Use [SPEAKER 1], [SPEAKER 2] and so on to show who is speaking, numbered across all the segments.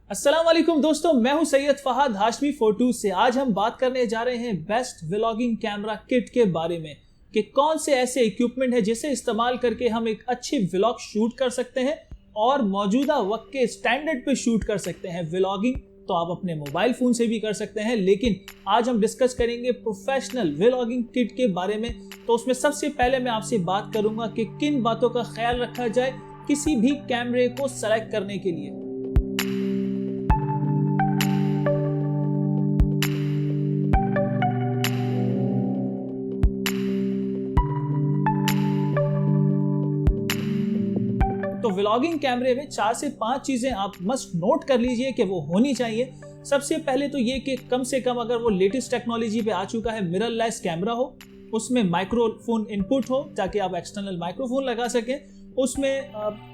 [SPEAKER 1] अस्सलाम वालेकुम दोस्तों, मैं हूं सैयद फहद हाशमी फोटो से। आज हम बात करने जा रहे हैं बेस्ट व्लॉगिंग कैमरा किट के बारे में कि कौन से ऐसे इक्विपमेंट है जिसे इस्तेमाल करके हम एक अच्छी व्लॉग शूट कर सकते हैं और मौजूदा वक्त के स्टैंडर्ड पे शूट कर सकते हैं। व्लॉगिंग तो आप अपने मोबाइल फोन से भी कर सकते हैं, लेकिन आज हम डिस्कस करेंगे प्रोफेशनल व्लॉगिंग किट के बारे में। तो उसमें सबसे पहले मैं आपसे बात करूंगा कि किन बातों का ख्याल रखा जाए किसी भी कैमरे को सेलेक्ट करने के लिए। तो व्लॉगिंग कैमरे में 4 से 5 चीजें आप मस्ट नोट कर लीजिए कि वो होनी चाहिए। सबसे पहले तो ये कि कम से कम अगर वो लेटेस्ट टेक्नोलॉजी पे आ चुका है, मिररलेस कैमरा हो, उसमें माइक्रोफोन इनपुट हो ताकि आप एक्सटर्नल माइक्रोफोन लगा सकें, उसमें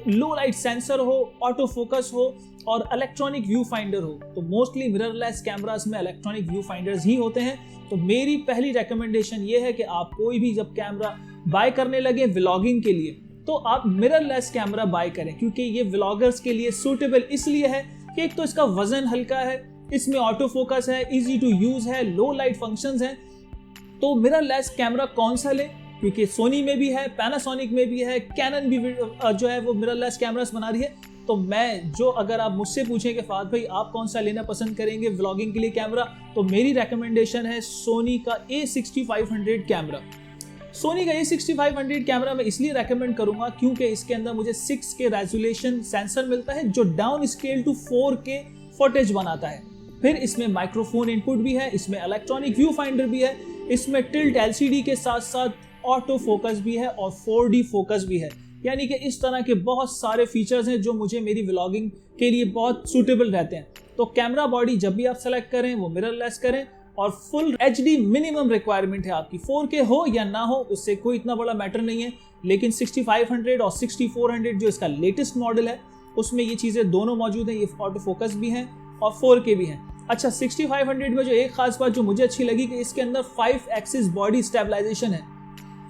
[SPEAKER 1] लो लाइट सेंसर हो, ऑटो फोकस हो और इलेक्ट्रॉनिक व्यू फाइंडर हो। तो मोस्टली मिररलेस कैमरास में इलेक्ट्रॉनिक व्यू फाइंडर्स ही होते हैं। तो मेरी पहली रिकमेंडेशन ये है कि आप कोई भी जब कैमरा बाय करने लगे व्लॉगिंग के लिए तो आप मिररलेस कैमरा बाय करें, क्योंकि ये व्लॉगर्स के लिए सूटेबल इसलिए है कि एक तो इसका वजन हल्का है, इसमें ऑटो फोकस है, इजी टू यूज है, लो लाइट फंक्शंस हैं। तो मिररलेस कैमरा कौन सा ले, क्योंकि सोनी में भी है, पैनासोनिक में भी है, कैनन भी जो है वो मिररलेस कैमरास बना रही है। तो मैं जो अगर आप मुझसे पूछें कि फहद भाई आप कौन सा लेना पसंद करेंगे व्लॉगिंग के लिए कैमरा, तो मेरी रिकमेंडेशन है सोनी का A6500 कैमरा। सोनी का A6500 कैमरा मैं इसलिए रेकमेंड करूंगा क्योंकि इसके अंदर मुझे 6K रेजोल्यूशन सेंसर मिलता है जो down scale to 4K footage बनाता है। फिर इसमें माइक्रोफोन इनपुट भी है, इसमें इलेक्ट्रॉनिक व्यू फाइंडर भी है, इसमें टिल्ट LCD के साथ साथ ऑटो फोकस भी है और 4D फोकस भी है। यानी कि इस तरह के बहुत सारे फीचर्स हैं जो मुझे मेरी व्लॉगिंग के लिए बहुत सूटेबल रहते हैं। तो कैमरा बॉडी जब भी आप सेलेक्ट करें वो मिररलेस करें और फुल HD मिनिमम रिक्वायरमेंट है आपकी। 4K हो या ना हो उससे कोई इतना बड़ा मैटर नहीं है, लेकिन 6500 और 6400 जो इसका लेटेस्ट मॉडल है उसमें ये चीज़ें दोनों मौजूद हैं। ये ऑटो फोकस भी हैं और 4K भी हैं। अच्छा, 6500 में जो एक खास बात जो मुझे अच्छी लगी कि इसके अंदर 5 एक्सिस बॉडी स्टेबलाइजेशन है।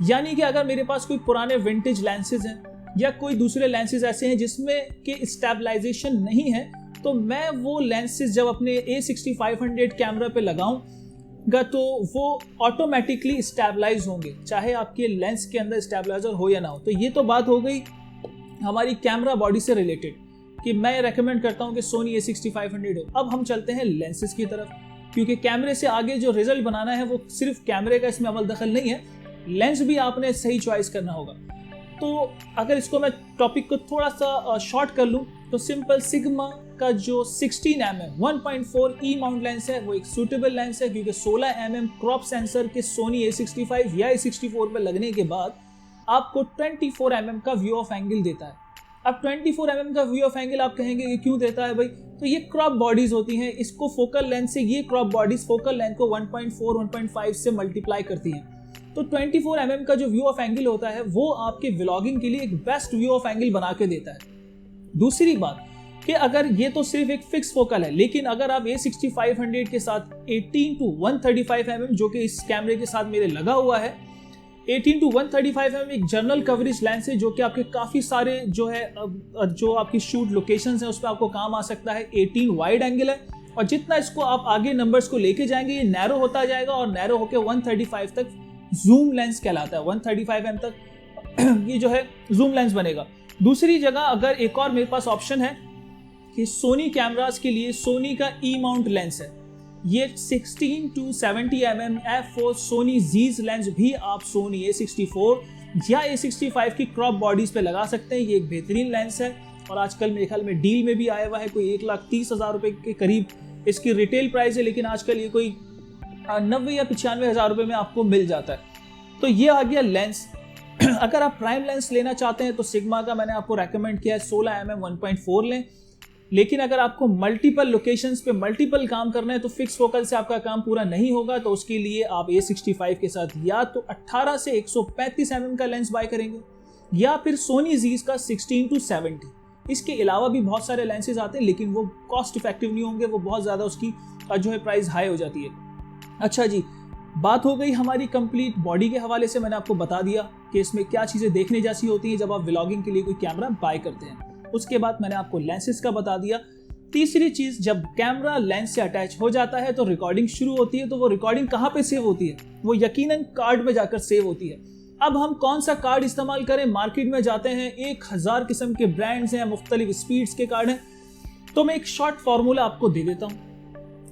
[SPEAKER 1] यानी कि अगर मेरे पास कोई पुराने विंटेज लेंसेज हैं या कोई दूसरे लेंसेज ऐसे हैं जिसमें के स्टेबलाइजेशन नहीं है, तो मैं वो लेंसेज जब अपने A6500 कैमरा पे लगाऊंगा तो वो ऑटोमेटिकली स्टेबलाइज होंगे, चाहे आपके लेंस के अंदर स्टेबलाइजर हो या ना हो। तो ये तो बात हो गई हमारी कैमरा बॉडी से रिलेटेड कि मैं रेकमेंड करता हूं कि सोनी A6500 हो। अब हम चलते हैं लेंसेज की तरफ, क्योंकि कैमरे से आगे जो रिजल्ट बनाना है वो सिर्फ कैमरे का इसमें अमल दखल नहीं है, लेंस भी आपने सही चॉइस करना होगा। तो अगर इसको मैं टॉपिक को थोड़ा सा शॉर्ट कर लूँ तो सिंपल सिग्मा का जो 16mm 1.4 ई माउंट लेंस है वो एक सूटेबल लेंस है, क्योंकि 16mm क्रॉप सेंसर के सोनी A65 या A64 पे लगने के बाद आपको 24mm का व्यू ऑफ एंगल देता है। अब 24mm का व्यू ऑफ एंगल आप कहेंगे ये क्यों देता है भाई, तो ये क्रॉप बॉडीज होती हैं, इसको फोकल लेंथ से ये क्रॉप बॉडीज फोकल लेंथ को 1.4 1.5 से मल्टीप्लाई करती हैं। तो 24mm का जो व्यू ऑफ एंगल होता है वो आपके व्लॉगिंग के लिए एक बेस्ट व्यू ऑफ एंगल बना के देता है। दूसरी बात कि अगर ये तो सिर्फ एक फिक्स फोकल है, लेकिन अगर आप A6500 के साथ 18 to 135mm जो कि इस कैमरे के साथ मेरे लगा हुआ है, 18 to 135mm एक जर्नल कवरेज लेंस है जो कि आपके काफ़ी सारे जो है जो आपकी शूट लोकेशंस हैं उस पर आपको काम आ सकता है। 18 वाइड एंगल है और जितना इसको आप आगे नंबर्स को लेके जाएंगे ये नैरो होता जाएगा और नैरो होकर 135 तक जूम लेंस कहलाता है। 135mm तक ये जो है जूम लेंस बनेगा। दूसरी जगह अगर एक और मेरे पास ऑप्शन है कि सोनी कैमरास के लिए सोनी का ई माउंट लेंस है, ये 16 to 70mm f4 Soni जीज lens भी आप सोनी A64 या A65 की क्रॉप बॉडीज पे लगा सकते हैं। ये एक बेहतरीन लेंस है और आजकल मेरे ख्याल में डील में भी आया हुआ है, कोई 1,30,000 रुपये के करीब इसकी रिटेल प्राइस है, लेकिन आजकल ये कोई 90 या 95,000 रुपये में आपको मिल जाता है। तो ये आ गया लेंस। अगर आप प्राइम लेंस लेना चाहते हैं तो सिग्मा का मैंने आपको रेकमेंड किया है 16mm 1.4 लें, लेकिन अगर आपको मल्टीपल लोकेशंस पे मल्टीपल काम करना है तो फिक्स फोकल से आपका काम पूरा नहीं होगा। तो उसके लिए आप A65 के साथ या तो 18 से 135mm का लेंस बाय करेंगे या फिर सोनी जीज का 16 to 70। इसके अलावा भी बहुत सारे लेंसेज आते हैं लेकिन वो कॉस्ट इफेक्टिव नहीं होंगे, वो बहुत ज़्यादा उसकी जो है प्राइस हाई हो जाती है। अच्छा जी, बात हो गई हमारी कंप्लीट बॉडी के हवाले से। मैंने आपको बता दिया कि इसमें क्या चीज़ें देखने जैसी होती हैं जब आप व्लॉगिंग के लिए कोई कैमरा बाय करते हैं। उसके बाद मैंने आपको लेंसेज का बता दिया। तीसरी चीज, जब कैमरा लेंस से अटैच हो जाता है तो रिकॉर्डिंग शुरू होती है, तो वो रिकॉर्डिंग कहाँ पे सेव होती है? वो यकीनन कार्ड में जाकर सेव होती है। अब हम कौन सा कार्ड इस्तेमाल करें? मार्केट में जाते हैं, 1000 किस्म के ब्रांड्स हैं, मुख्तलिफ स्पीड्स के कार्ड हैं। तो मैं एक शॉर्ट फार्मूला आपको दे देता हूँ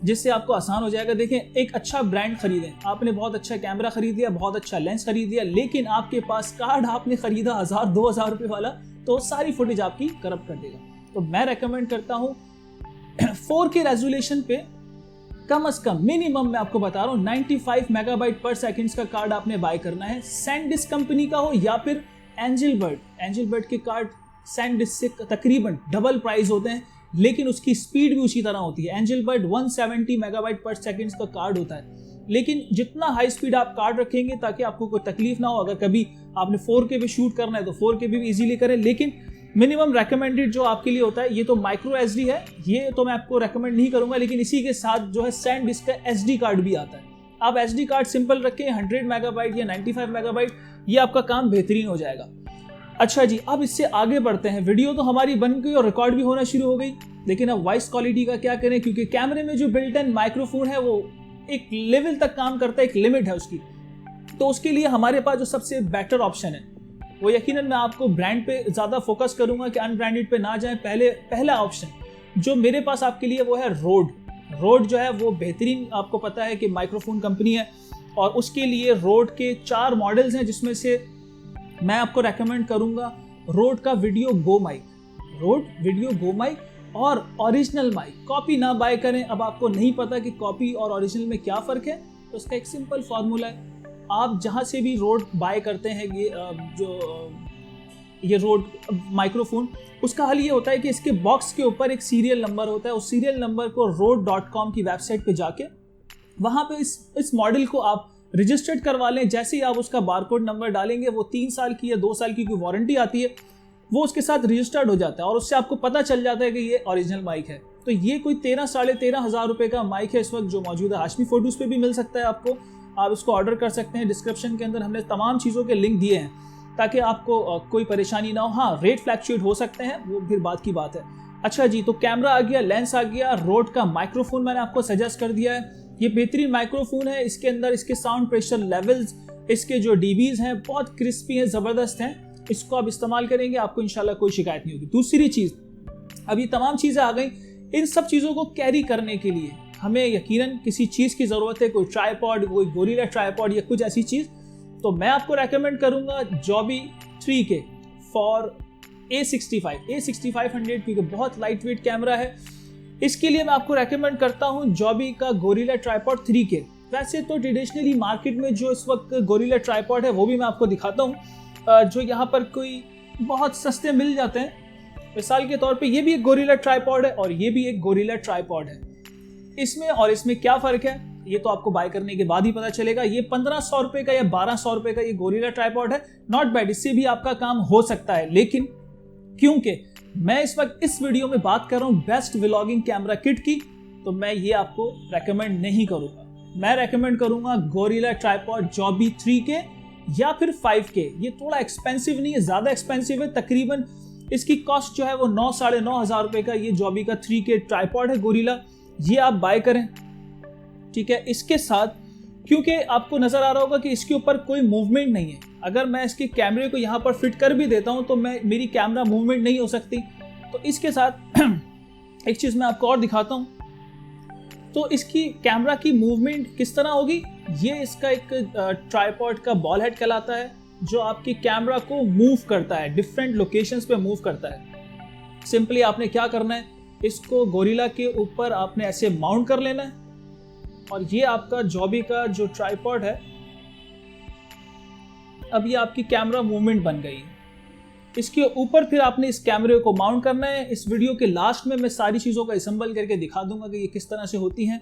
[SPEAKER 1] जिससे आपको आसान हो जाएगा। देखें, एक अच्छा ब्रांड खरीदें, आपने बहुत अच्छा कैमरा खरीद लिया, बहुत अच्छा लेंस खरीद लिया, लेकिन आपके पास कार्ड आपने खरीदा 1000-2000 रुपये वाला, तो सारी फुटेज आपकी करप्ट कर देगा। तो मैं रेकमेंड करता हूँ 4K रेजोल्यूशन पे कम से कम मिनिमम मैं आपको बता रहा हूँ 95 मेगाबाइट पर सेकंड का कार्ड आपने बाय करना है। सैनडिस्क कंपनी का हो या फिर एंजल बर्ड के कार्ड सैनडिस्क से तकरीबन डबल प्राइस होते हैं, लेकिन उसकी स्पीड भी उसी तरह होती है। एंजल बर्ड 170 मेगाबाइट पर सेकंड का कार्ड होता है, लेकिन जितना हाई स्पीड आप कार्ड रखेंगे ताकि आपको कोई तकलीफ ना हो, अगर कभी आपने 4K पे शूट करना है तो 4K भी इजीली करें। लेकिन मिनिमम रेकमेंडेड जो आपके लिए होता है, ये तो माइक्रो SD है, ये तो मैं आपको रेकमेंड नहीं करूंगा, लेकिन इसी के साथ जो है सैनडिस्क का SD कार्ड भी आता है। आप SD कार्ड सिंपल रखें, 100 मेगाबाइट या 95 मेगाबाइट, ये आपका काम बेहतरीन हो जाएगा। अच्छा जी, अब इससे आगे बढ़ते हैं। वीडियो तो हमारी बन गई और रिकॉर्ड भी होना शुरू हो गई, लेकिन अब वॉइस क्वालिटी का क्या करें? क्योंकि कैमरे में जो बिल्ट इन माइक्रोफोन है वो एक लेवल तक काम करता है, एक लिमिट है उसकी। तो उसके लिए हमारे पास जो सबसे बेटर ऑप्शन है वो यकीनन मैं आपको ब्रांड पे ज़्यादा फोकस करूंगा कि अनब्रांडेड पे ना जाएं। पहला ऑप्शन जो मेरे पास आपके लिए वो है रोड जो है वो बेहतरीन, आपको पता है कि माइक्रोफोन कंपनी है, और उसके लिए रोड के 4 मॉडल्स हैं, जिसमें से मैं आपको रेकमेंड करूंगा रोड का वीडियो गो माइक और ओरिजिनल माइक। कॉपी ना बाय करें। अब आपको नहीं पता कि कॉपी और ओरिजिनल में क्या फ़र्क है, तो उसका एक सिंपल फार्मूला है। आप जहाँ से भी रोड बाय करते हैं ये रोड माइक्रोफोन, उसका हल ये होता है कि इसके बॉक्स के ऊपर एक सीरियल नंबर होता है। उस सीरियल नंबर को Rode.com की वेबसाइट पे जाके वहाँ पे इस मॉडल को आप रजिस्टर्ड करवा लें। जैसे ही आप उसका बारकोड नंबर डालेंगे, वो 3 साल की या 2 साल की कोई वारंटी आती है, वो उसके साथ रजिस्टर्ड हो जाता है और उससे आपको पता चल जाता है कि ये ओरिजिनल माइक है। तो ये कोई 13-13.5 हज़ार रुपये का माइक है इस वक्त जो मौजूद है। हाशमी फोटोज़ पे भी मिल सकता है आपको, आप इसको ऑर्डर कर सकते हैं। डिस्क्रिप्शन के अंदर हमने तमाम चीज़ों के लिंक दिए हैं ताकि आपको कोई परेशानी ना हो। हाँ, रेट फ्लैक्चुएट हो सकते हैं, वो फिर बात की बात है। अच्छा जी, तो कैमरा आ गया, लेंस आ गया, रोड का माइक्रोफोन मैंने आपको सजेस्ट कर दिया है। ये बेहतरीन माइक्रोफोन है, इसके अंदर इसके साउंड प्रेशर लेवल्स, इसके जो डीबीज हैं बहुत क्रिस्पी हैं, ज़बरदस्त हैं। इसको आप इस्तेमाल करेंगे, आपको इंशाल्लाह कोई शिकायत नहीं होगी। दूसरी चीज़, अब ये तमाम चीज़ें आ गई, इन सब चीज़ों को कैरी करने के लिए हमें यकीनन किसी चीज़ की ज़रूरत है, कोई ट्राइपॉड, कोई गोरिल्ला ट्राइपॉड या कुछ ऐसी चीज़। तो मैं आपको रेकमेंड करूँगा Joby 3K फॉर A6500, क्योंकि बहुत लाइट वेट कैमरा है। इसके लिए मैं आपको रेकमेंड करता हूँ Joby का गोरिल्ला ट्राइपॉड 3K। वैसे तो ट्रेडिशनली मार्केट में जो इस वक्त गोरिल्ला ट्राइपॉड है वो भी मैं आपको दिखाता हूँ, जो यहाँ पर कोई बहुत सस्ते मिल जाते हैं। मिसाल के तौर पे ये भी एक गोरिल्ला ट्राइपॉड है और ये भी एक गोरिल्ला ट्राइपॉड है। इसमें क्या फ़र्क है ये तो आपको बाय करने के बाद ही पता चलेगा। ये 1500 रुपये का या 1200 रुपये का ये गोरिल्ला ट्राइपॉड है, नॉट बैड, इससे भी आपका काम हो सकता है। लेकिन क्योंकि मैं इस वक्त इस वीडियो में बात कर रहा हूँ बेस्ट व्लॉगिंग कैमरा किट की, तो मैं ये आपको रेकमेंड नहीं करूँगा। मैं रेकमेंड करूँगा गोरिल्ला ट्राइपॉड Joby 3K या फिर 5K। ये थोड़ा एक्सपेंसिव नहीं है, ज़्यादा एक्सपेंसिव है, तकरीबन इसकी कॉस्ट जो है वो 9-9.5 हज़ार रुपये का ये Joby का 3K ट्राइपॉड है गोरिल्ला, ये आप बाय करें। ठीक है, इसके साथ क्योंकि आपको नज़र आ रहा होगा कि इसके ऊपर कोई मूवमेंट नहीं है, अगर मैं इसके कैमरे को यहाँ पर फिट कर भी देता हूँ तो मेरी कैमरा मूवमेंट नहीं हो सकती। तो इसके साथ एक चीज़ मैं आपको और दिखाता हूँ, तो इसकी कैमरा की मूवमेंट किस तरह होगी। ये इसका एक ट्राइपॉड का बॉल हेड कहलाता है जो आपकी कैमरा को मूव करता है, डिफरेंट लोकेशंस पे मूव करता है। सिंपली आपने क्या करना है, इसको गोरिल्ला के ऊपर आपने ऐसे माउंट कर लेना है और ये आपका Joby का जो ट्राइपॉड है, अब ये आपकी कैमरा मूवमेंट बन गई। इसके ऊपर फिर आपने इस कैमरे को माउंट करना है। इस वीडियो के लास्ट में मैं सारी चीज़ों का असेंबल करके दिखा दूंगा कि ये किस तरह से होती हैं।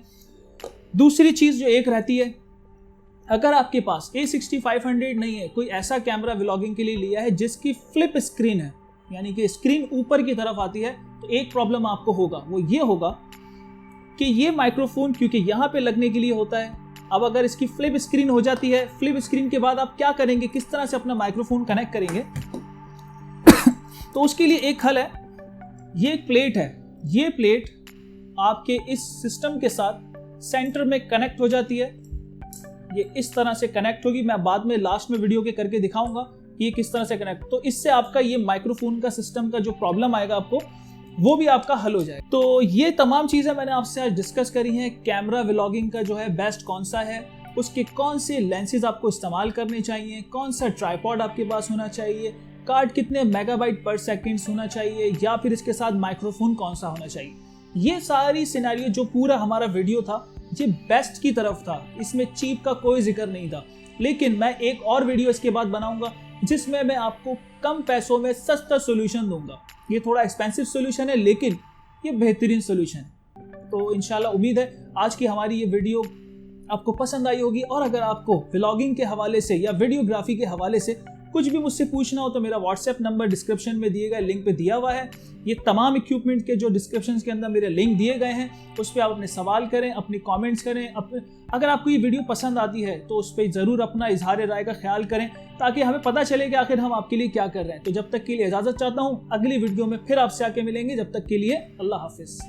[SPEAKER 1] दूसरी चीज़ जो एक रहती है, अगर आपके पास A6500 नहीं है, कोई ऐसा कैमरा व्लॉगिंग के लिए लिया है जिसकी फ्लिप स्क्रीन है, यानी कि स्क्रीन ऊपर की तरफ आती है, तो एक प्रॉब्लम आपको होगा, वो ये होगा कि ये माइक्रोफोन क्योंकि यहाँ पे लगने के लिए होता है, अब अगर इसकी फ्लिप स्क्रीन हो जाती है, फ्लिप स्क्रीन के बाद आप क्या करेंगे, किस तरह से अपना माइक्रोफोन कनेक्ट करेंगे। तो उसके लिए एक हल है, ये एक प्लेट है, ये प्लेट आपके इस सिस्टम के साथ सेंटर में कनेक्ट हो जाती है। ये इस तरह से कनेक्ट होगी, मैं बाद में लास्ट में वीडियो के करके दिखाऊंगा कि ये किस तरह से कनेक्ट। तो इससे आपका ये माइक्रोफोन का सिस्टम का जो प्रॉब्लम आएगा आपको, वो भी आपका हल हो जाएगा। तो ये तमाम चीजें मैंने आपसे आज डिस्कस करी हैं। कैमरा व्लॉगिंग का जो है बेस्ट कौन सा है, उसके कौन से लेंसेज आपको इस्तेमाल करने चाहिए, कौन सा ट्राइपॉड आपके पास होना चाहिए, कार्ड कितने मेगाबाइट पर सेकंड होना चाहिए, या फिर इसके साथ माइक्रोफोन कौन सा होना चाहिए। ये सारी सिनेरियो जो पूरा हमारा वीडियो था ये बेस्ट की तरफ था, इसमें चीप का कोई जिक्र नहीं था। लेकिन मैं एक और वीडियो इसके बाद बनाऊंगा जिसमें मैं आपको कम पैसों में सस्ता सोल्यूशन दूंगा। ये थोड़ा एक्सपेंसिव सोल्यूशन है लेकिन ये बेहतरीन सोल्यूशन है। तो इंशाल्लाह उम्मीद है आज की हमारी ये वीडियो आपको पसंद आई होगी। और अगर आपको व्लॉगिंग के हवाले से या वीडियोग्राफी के हवाले से कुछ भी मुझसे पूछना हो तो मेरा व्हाट्सएप नंबर डिस्क्रिप्शन में दिए गए लिंक पे दिया हुआ है। ये तमाम इक्विपमेंट के जो डिस्क्रिप्शन के अंदर मेरे लिंक दिए गए हैं, उस पर आप अपने सवाल करें, अपनी कमेंट्स करें। अगर आपको ये वीडियो पसंद आती है तो उस पर ज़रूर अपना इजहार राय का ख्याल करें ताकि हमें पता चले कि आखिर हम आपके लिए क्या कर रहे हैं। तो जब तक के लिए इजाज़त चाहता हूँ, अगली वीडियो में फिर आपसे आके मिलेंगे। जब तक के लिए अल्लाह हाफिज़।